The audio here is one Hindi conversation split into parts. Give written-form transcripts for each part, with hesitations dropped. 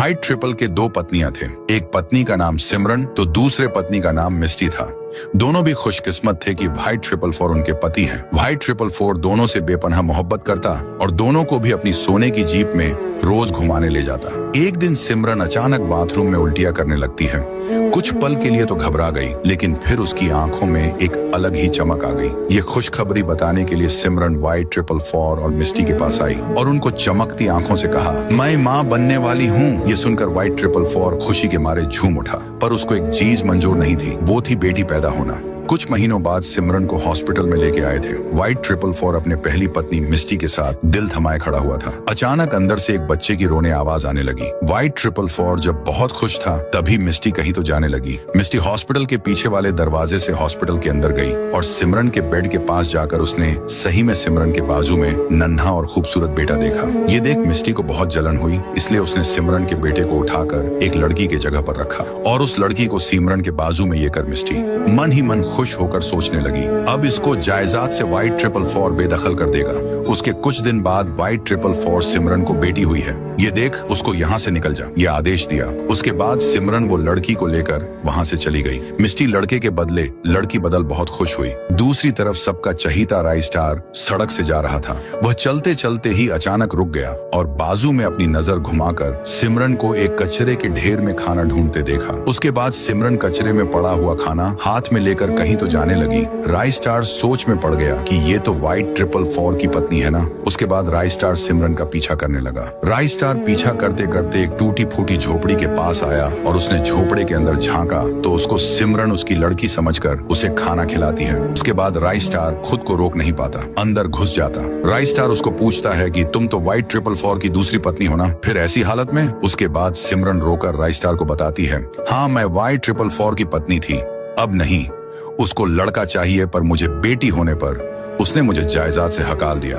व्हाइट ट्रिपल के दो पत्नियां थे। एक पत्नी का नाम सिमरन तो दूसरे पत्नी का नाम मिस्टी था। दोनों भी खुशकिस्मत थे कि व्हाइट ट्रिपल फोर उनके पति हैं। व्हाइट ट्रिपल फोर दोनों से बेपनाह मोहब्बत करता और दोनों को भी अपनी सोने की जीप में रोज घुमाने ले जाता। एक दिन सिमरन अचानक बाथरूम में उल्टियां करने लगती है। कुछ पल के लिए तो घबरा गई, लेकिन फिर उसकी आंखों में एक अलग ही चमक आ गई। ये खुशखबरी बताने के लिए सिमरन व्हाइट ट्रिपल फोर और मिस्टी के पास आई और उनको चमकती आंखों से कहा, मैं माँ बनने वाली हूँ। ये सुनकर व्हाइट ट्रिपल फोर खुशी के मारे झूम उठा, पर उसको एक चीज मंजूर नहीं थी, वो थी बेटी पैदा होना। कुछ महीनों बाद सिमरन को हॉस्पिटल में लेके आए थे। व्हाइट ट्रिपल फोर अपने पहली पत्नी मिस्टी के साथ दिल थमाए खड़ा हुआ था। अचानक अंदर से एक बच्चे की रोने आवाज आने लगी। व्हाइट ट्रिपल फोर जब बहुत खुश था, तभी मिस्टी कहीं तो जाने लगी। मिस्टी हॉस्पिटल के पीछे वाले दरवाजे से हॉस्पिटल के अंदर गई और सिमरन के बेड के पास जाकर उसने सही में सिमरन के बाजू में नन्हा और खूबसूरत बेटा देखा। ये देख मिस्टी को बहुत जलन हुई, इसलिए उसने सिमरन के बेटे को उठाकर एक लड़की की जगह पर रखा और उस लड़की को सिमरन के बाजू में ये कर मिस्टी मन ही मन खुश होकर सोचने लगी, अब इसको जायदाद से व्हाइट ट्रिपल फोर बेदखल कर देगा। उसके कुछ दिन बाद व्हाइट ट्रिपल फोर सिमरन को बेटी हुई है, ये देख उसको यहाँ से निकल जा, ये आदेश दिया। उसके बाद सिमरन वो लड़की को लेकर वहाँ से चली गई। मिस्टी लड़के के बदले लड़की बदल बहुत खुश हुई। दूसरी तरफ सबका चहीता राय स्टार सड़क से जा रहा था। वह चलते चलते ही अचानक रुक गया और बाजू में अपनी नजर घुमाकर सिमरन को एक कचरे के ढेर में खाना ढूंढते देखा। उसके बाद सिमरन कचरे में पड़ा हुआ खाना हाथ में लेकर कहीं तो जाने लगी। राय स्टार सोच में पड़ गया कि ये तो व्हाइट ट्रिपल फोर की पत्नी है ना। उसके बाद राय स्टार सिमरन का पीछा करने लगा। राय स्टार पीछा करते करते एक टूटी फूटी झोपड़ी के पास आया और उसने झोपड़े के अंदर झांका तो उसको सिमरन उसकी लड़की समझकर उसे खाना खिलाती है। उसके बाद राय स्टार खुद को रोक नहीं पाता, अंदर घुस जाता। राय स्टार उसको पूछता है कि तुम तो व्हाइट ट्रिपल फोर की दूसरी पत्नी हो ना, फिर ऐसी हालत में? उसके बाद सिमरन रोकर राय स्टार को बताती है, हाँ मैं व्हाइट ट्रिपल फोर की पत्नी थी, अब नहीं। उसको लड़का चाहिए, पर मुझे बेटी होने पर उसने मुझे जायदाद से हकाल दिया।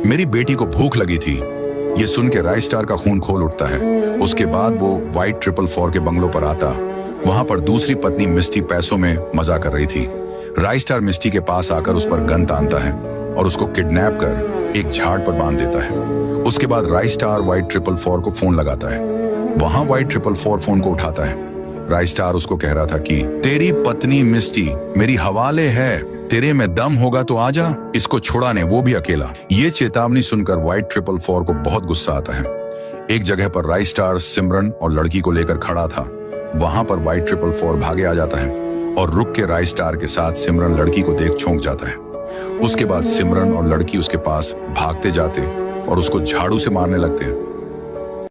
मेरी बेटी को भूख लगी थी। ये सुन के राय स्टार का खून खोल उठता है। उसके बाद वो व्हाइट ट्रिपल फोर के बंगलों पर आता। वहां पर दूसरी पत्नी मिस्टी पैसों में मजा कर रही थी। राय स्टार मिस्टी के पास आकर उस पर गन तानता है और उसको किडनैप कर एक झाड़ पर बांध देता है। उसके बाद राय स्टार व्हाइट ट्रिपल फोर को फोन लगाता है। वहां व्हाइट ट्रिपल फोर फोन को उठाता है। राय स्टार उसको कह रहा था कि तेरी पत्नी मिस्टी मेरी हवाले है, तेरे में दम होगा तो आजा, इसको छुड़ाने, वो भी अकेला। ये चेतावनी सुनकर व्हाइट ट्रिपल फोर को बहुत गुस्सा आता है। एक जगह पर राय स्टार सिमरन और लड़की को लेकर खड़ा था। वहां पर व्हाइट ट्रिपल फोर भागे आ जाता है और रुक के राय स्टार के साथ सिमरन लड़की को देख चौंक जाता है। उसके बाद सिमरन और लड़की उसके पास भागते जाते और उसको झाड़ू से मारने लगते हैं।